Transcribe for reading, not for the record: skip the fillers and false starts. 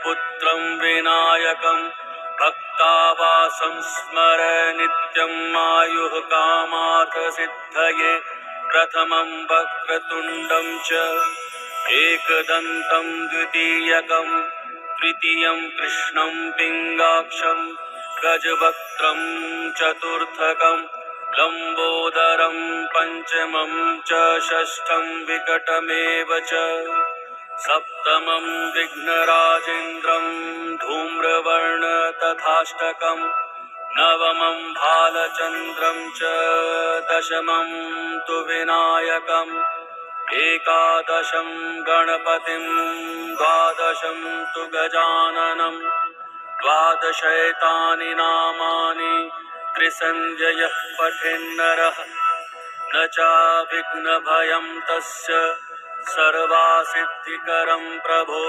पुत्रं विनायकं भक्तावासं स्मर नित्यम् आयुः कामार्थसिद्धये प्रथमं वक्रतुण्डं च एकदन्तं द्वितीयकं तृतीयं कृष्णं पिङ्गाक्षं गजवक्त्रं चतुर्थकं लम्बोदरं पञ्चमं च षष्ठं विकटमेव च सप्तमं विघ्नराजेन्द्रं धूम्रवर्ण तथाष्टकं नवमं भालचन्द्रं च दशमं तु विनायकम् एकादशं गणपतिं द्वादशं तु गजाननं द्वादशैतानि नामानि त्रिसन्ध्ययः पठेन्नरः न चाविघ्नभयं तस्य सर्वासिद्धिकरं प्रभो।